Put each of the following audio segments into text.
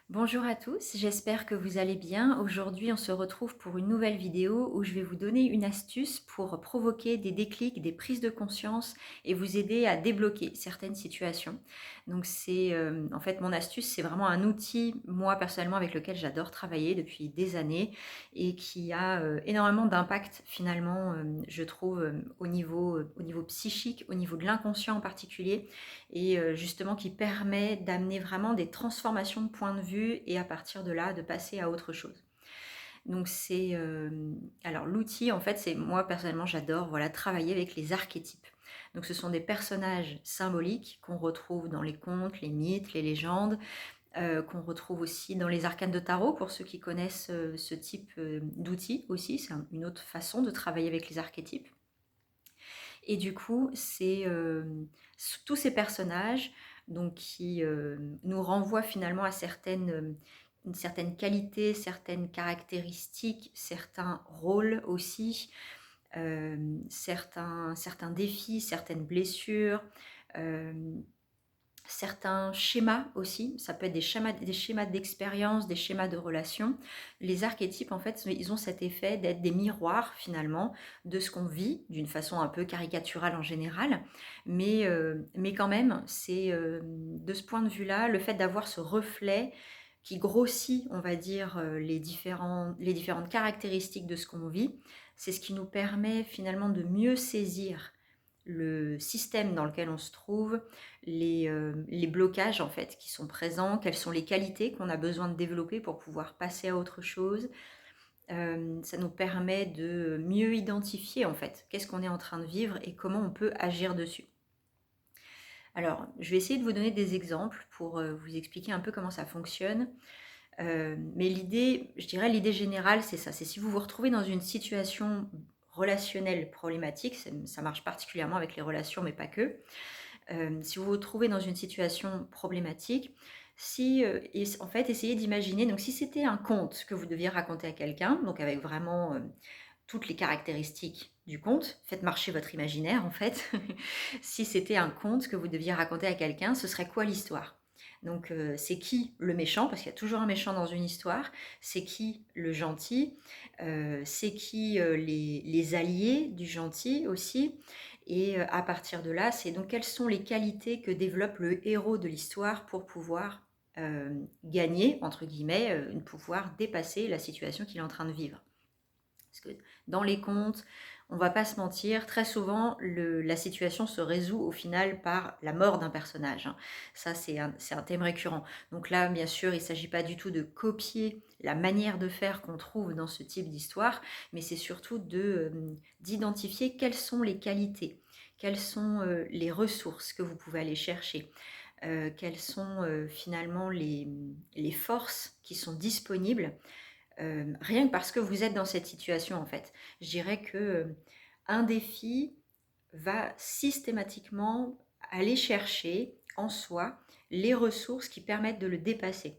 Bonjour à tous, j'espère que vous allez bien. Aujourd'hui, on se retrouve pour une nouvelle vidéo où je vais vous donner une astuce pour provoquer des déclics, des prises de conscience et vous aider à débloquer certaines situations. Donc en fait mon astuce, c'est vraiment un outil, moi personnellement, avec lequel j'adore travailler depuis des années et qui a énormément d'impact finalement, je trouve, au niveau psychique, au niveau de l'inconscient en particulier et justement qui permet d'amener vraiment des transformations de point de vue et à partir de là de passer à autre chose. Donc alors l'outil en fait, c'est moi personnellement j'adore voilà travailler avec les archétypes. Donc ce sont des personnages symboliques qu'on retrouve dans les contes, les mythes, les légendes, qu'on retrouve aussi dans les arcanes de tarot pour ceux qui connaissent ce type d'outils aussi. C'est une autre façon de travailler avec les archétypes. Et du coup, tous ces personnages donc, qui nous renvoient finalement à une certaine qualité, certaines caractéristiques, certains rôles aussi, certains défis, certaines blessures, euh, certains schémas aussi. Ça peut être des schémas d'expérience, des schémas de relations. Les archétypes, en fait, ils ont cet effet d'être des miroirs, finalement, de ce qu'on vit, d'une façon un peu caricaturale en général. Mais quand même, de ce point de vue-là, le fait d'avoir ce reflet qui grossit, on va dire, les différentes caractéristiques de ce qu'on vit, c'est ce qui nous permet finalement de mieux saisir le système dans lequel on se trouve, les blocages en fait qui sont présents, quelles sont les qualités qu'on a besoin de développer pour pouvoir passer à autre chose. Ça nous permet de mieux identifier en fait qu'est-ce qu'on est en train de vivre et comment on peut agir dessus. Alors, je vais essayer de vous donner des exemples pour vous expliquer un peu comment ça fonctionne. Mais l'idée, je dirais l'idée générale, c'est ça. C'est si vous vous retrouvez dans une situation relationnelle problématique, ça marche particulièrement avec les relations, mais pas que. Si vous vous trouvez dans une situation problématique, en fait, essayez d'imaginer, donc si c'était un conte que vous deviez raconter à quelqu'un, donc avec vraiment toutes les caractéristiques du conte, faites marcher votre imaginaire en fait. Si c'était un conte que vous deviez raconter à quelqu'un, ce serait quoi l'histoire? Donc c'est qui le méchant? Parce qu'il y a toujours un méchant dans une histoire. C'est qui le gentil? C'est qui les alliés du gentil aussi? Et à partir de là, c'est donc quelles sont les qualités que développe le héros de l'histoire pour pouvoir gagner, entre guillemets, pouvoir dépasser la situation qu'il est en train de vivre. Parce que dans les contes, on va pas se mentir, très souvent, la situation se résout au final par la mort d'un personnage, hein. Ça, c'est un thème récurrent. Donc là, bien sûr, il ne s'agit pas du tout de copier la manière de faire qu'on trouve dans ce type d'histoire, mais c'est surtout d'identifier quelles sont les qualités, quelles sont les ressources que vous pouvez aller chercher, quelles sont finalement les forces qui sont disponibles rien que parce que vous êtes dans cette situation en fait. Je dirais que un défi va systématiquement aller chercher en soi les ressources qui permettent de le dépasser.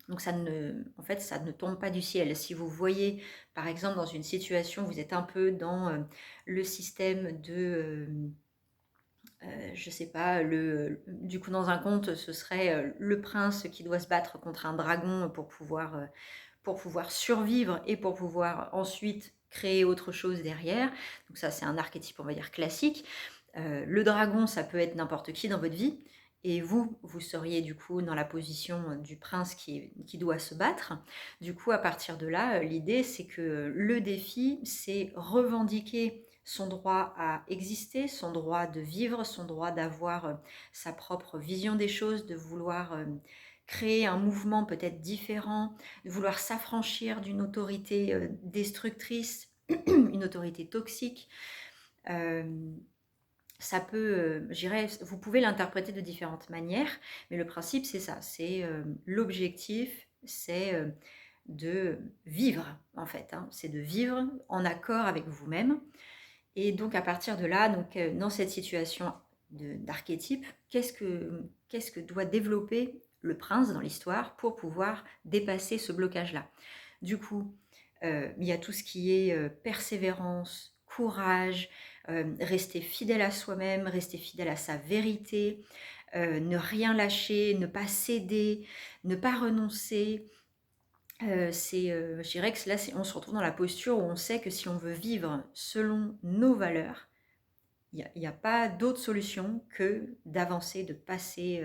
Donc en fait, ça ne tombe pas du ciel. Si vous voyez, par exemple, dans une situation, vous êtes un peu dans le système je sais pas, du coup, dans un conte, ce serait le prince qui doit se battre contre un dragon pour pouvoir survivre et pour pouvoir ensuite créer autre chose derrière. Donc ça, c'est un archétype, on va dire, classique. Le dragon, ça peut être n'importe qui dans votre vie. Et vous seriez du coup dans la position du prince qui doit se battre. Du coup, à partir de là, l'idée, c'est que le défi, c'est revendiquer son droit à exister, son droit de vivre, son droit d'avoir sa propre vision des choses, de vouloir créer un mouvement peut-être différent, de vouloir s'affranchir d'une autorité destructrice, une autorité toxique. Euh, vous pouvez l'interpréter de différentes manières, mais le principe c'est ça, c'est l'objectif, c'est de vivre en fait, hein. C'est de vivre en accord avec vous-même. Et donc à partir de là, donc, dans cette situation d'archétype, qu'est-ce que doit développer le prince dans l'histoire pour pouvoir dépasser ce blocage-là? Du coup, il y a tout ce qui est persévérance, courage, rester fidèle à soi-même, rester fidèle à sa vérité, ne rien lâcher, ne pas céder, ne pas renoncer. Je dirais que là, on se retrouve dans la posture où on sait que si on veut vivre selon nos valeurs, il n'y a pas d'autre solution que d'avancer, de passer,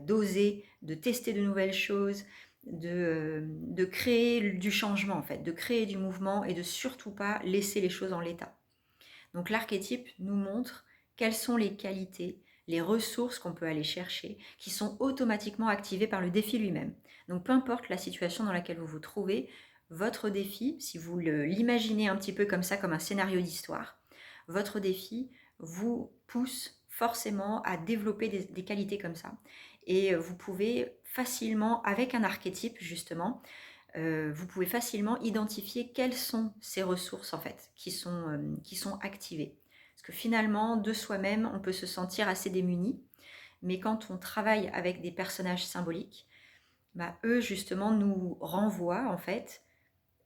d'oser, de tester de nouvelles choses, de créer du changement en fait, de créer du mouvement et de surtout pas laisser les choses en l'état. Donc l'archétype nous montre quelles sont les qualités, les ressources qu'on peut aller chercher, qui sont automatiquement activées par le défi lui-même. Donc peu importe la situation dans laquelle vous vous trouvez, votre défi, si vous l'imaginez un petit peu comme ça, comme un scénario d'histoire, votre défi vous pousse forcément à développer des qualités comme ça. Et vous pouvez facilement, avec un archétype justement, vous pouvez facilement identifier quelles sont ces ressources en fait qui sont activées. Parce que finalement, de soi-même, on peut se sentir assez démuni, mais quand on travaille avec des personnages symboliques, eux justement nous renvoient en fait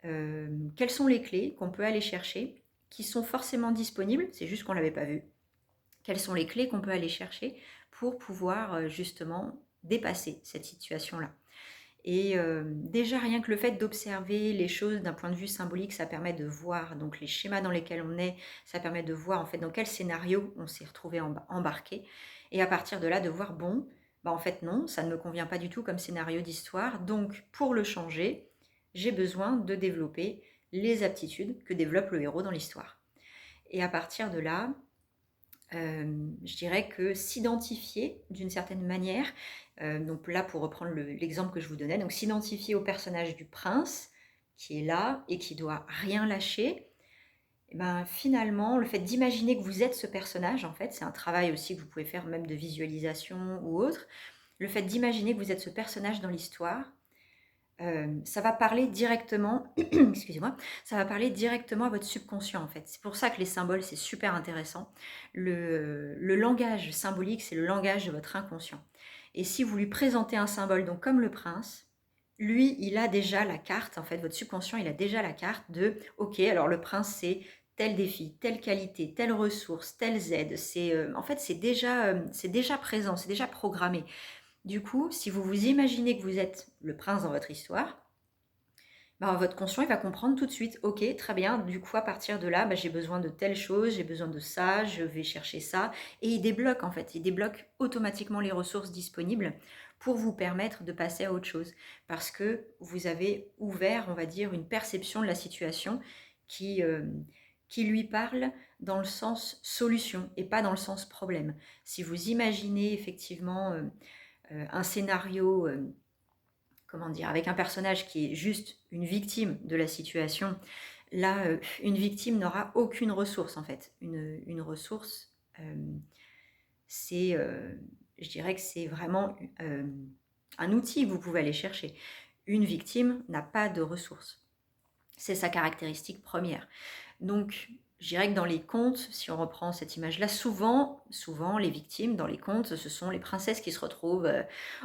quelles sont les clés qu'on peut aller chercher, qui sont forcément disponibles, c'est juste qu'on ne l'avait pas vu. Quelles sont les clés qu'on peut aller chercher pour pouvoir justement dépasser cette situation-là. Et déjà rien que le fait d'observer les choses d'un point de vue symbolique, ça permet de voir donc les schémas dans lesquels on est, ça permet de voir en fait dans quel scénario on s'est retrouvé embarqué, et à partir de là de voir bon, en fait non, ça ne me convient pas du tout comme scénario d'histoire, donc pour le changer, j'ai besoin de développer les aptitudes que développe le héros dans l'histoire. Et à partir de là, je dirais que s'identifier d'une certaine manière, donc là pour reprendre l'exemple que je vous donnais, donc s'identifier au personnage du prince qui est là et qui doit rien lâcher, et finalement le fait d'imaginer que vous êtes ce personnage, en fait c'est un travail aussi que vous pouvez faire même de visualisation ou autre, le fait d'imaginer que vous êtes ce personnage dans l'histoire, ça va parler directement, excusez-moi, ça va parler directement à votre subconscient en fait. C'est pour ça que les symboles, c'est super intéressant. Le langage symbolique, c'est le langage de votre inconscient. Et si vous lui présentez un symbole, donc comme le prince, lui, il a déjà la carte, en fait, votre subconscient, il a déjà la carte de, ok, alors le prince, c'est tel défi, telle qualité, telle ressource, telle aide. En fait, c'est déjà présent, c'est déjà programmé. Du coup, si vous vous imaginez que vous êtes le prince dans votre histoire, votre conscient il va comprendre tout de suite, ok, très bien, du coup à partir de là, j'ai besoin de telle chose, j'ai besoin de ça, je vais chercher ça, et il débloque en fait, il débloque automatiquement les ressources disponibles pour vous permettre de passer à autre chose, parce que vous avez ouvert, on va dire, une perception de la situation qui lui parle dans le sens solution et pas dans le sens problème. Si vous imaginez effectivement un scénario, comment dire, avec un personnage qui est juste une victime de la situation, là, une victime n'aura aucune ressource en fait. Une ressource, je dirais que c'est vraiment un outil que vous pouvez aller chercher. Une victime n'a pas de ressources. C'est sa caractéristique première. Donc, je dirais que dans les contes, si on reprend cette image-là, souvent, les victimes dans les contes, ce sont les princesses qui se retrouvent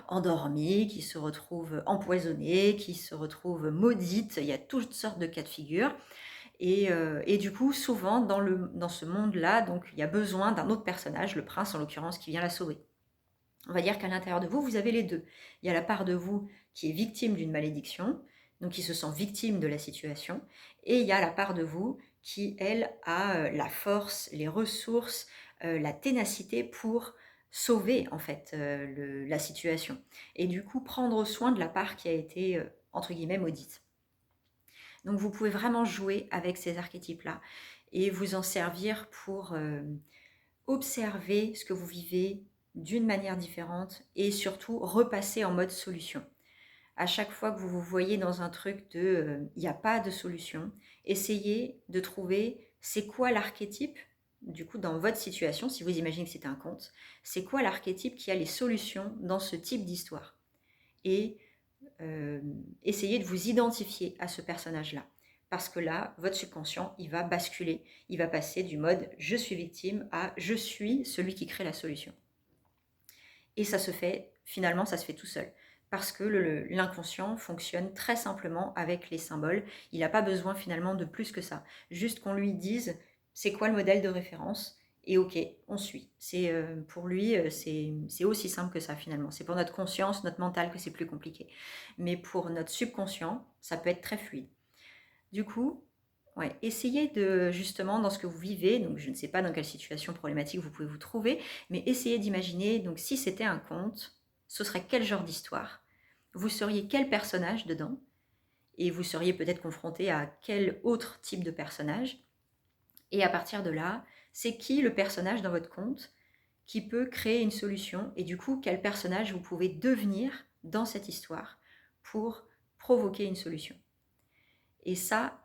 endormies, qui se retrouvent empoisonnées, qui se retrouvent maudites. Il y a toutes sortes de cas de figure. Et du coup, souvent, dans ce monde-là, donc, il y a besoin d'un autre personnage, le prince en l'occurrence, qui vient la sauver. On va dire qu'à l'intérieur de vous, vous avez les deux. Il y a la part de vous qui est victime d'une malédiction, donc qui se sent victime de la situation, et il y a la part de vous qui, elle, a la force, les ressources, la ténacité pour sauver en fait la situation. Et du coup, prendre soin de la part qui a été, entre guillemets, maudite. Donc vous pouvez vraiment jouer avec ces archétypes-là et vous en servir pour observer ce que vous vivez d'une manière différente et surtout repasser en mode solution. À chaque fois que vous vous voyez dans un truc de il n'y a pas de solution, essayez de trouver c'est quoi l'archétype, du coup dans votre situation, si vous imaginez que c'est un conte, c'est quoi l'archétype qui a les solutions dans ce type d'histoire. Et essayez de vous identifier à ce personnage-là. Parce que là, votre subconscient, il va basculer. Il va passer du mode « je suis victime » à « je suis celui qui crée la solution ». Et ça se fait, finalement, ça se fait tout seul. Parce que l'inconscient fonctionne très simplement avec les symboles. Il n'a pas besoin finalement de plus que ça. Juste qu'on lui dise c'est quoi le modèle de référence et ok, on suit. Pour lui, c'est aussi simple que ça finalement. C'est pour notre conscience, notre mental que c'est plus compliqué. Mais pour notre subconscient, ça peut être très fluide. Du coup, ouais, essayez de, justement, dans ce que vous vivez, donc je ne sais pas dans quelle situation problématique vous pouvez vous trouver, mais essayez d'imaginer, donc si c'était un conte, ce serait quel genre d'histoire? Vous seriez quel personnage dedans? Et vous seriez peut-être confronté à quel autre type de personnage? Et à partir de là, c'est qui le personnage dans votre conte qui peut créer une solution? Et du coup, quel personnage vous pouvez devenir dans cette histoire pour provoquer une solution? Et ça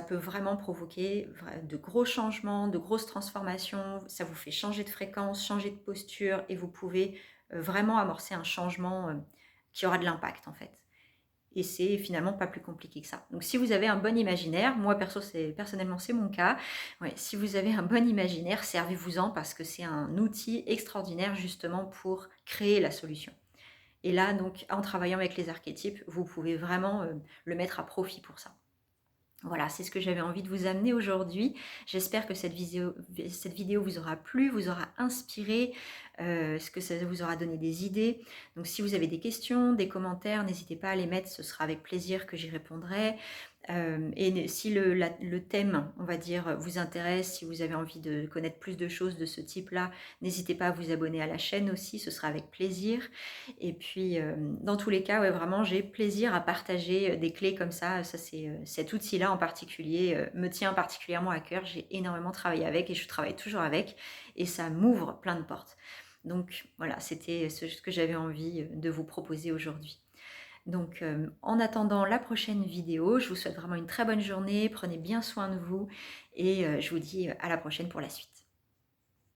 peut vraiment provoquer de gros changements, de grosses transformations. Ça vous fait changer de fréquence, changer de posture et vous pouvez vraiment amorcer un changement qui aura de l'impact en fait. Et c'est finalement pas plus compliqué que ça. Donc si vous avez un bon imaginaire, moi personnellement c'est mon cas, ouais, si vous avez un bon imaginaire, servez-vous-en parce que c'est un outil extraordinaire justement pour créer la solution. Et là, donc, en travaillant avec les archétypes, vous pouvez vraiment le mettre à profit pour ça. Voilà, c'est ce que j'avais envie de vous amener aujourd'hui. J'espère que cette vidéo vous aura plu, vous aura inspiré, que ça vous aura donné des idées. Donc si vous avez des questions, des commentaires, n'hésitez pas à les mettre, ce sera avec plaisir que j'y répondrai. Et si le thème, on va dire, vous intéresse, si vous avez envie de connaître plus de choses de ce type-là, n'hésitez pas à vous abonner à la chaîne aussi, ce sera avec plaisir. Et puis, dans tous les cas, ouais, vraiment, j'ai plaisir à partager des clés comme ça. Cet outil-là en particulier me tient particulièrement à cœur. J'ai énormément travaillé avec et je travaille toujours avec et ça m'ouvre plein de portes. Donc voilà, c'était ce que j'avais envie de vous proposer aujourd'hui. Donc en attendant la prochaine vidéo, je vous souhaite vraiment une très bonne journée, prenez bien soin de vous et je vous dis à la prochaine pour la suite.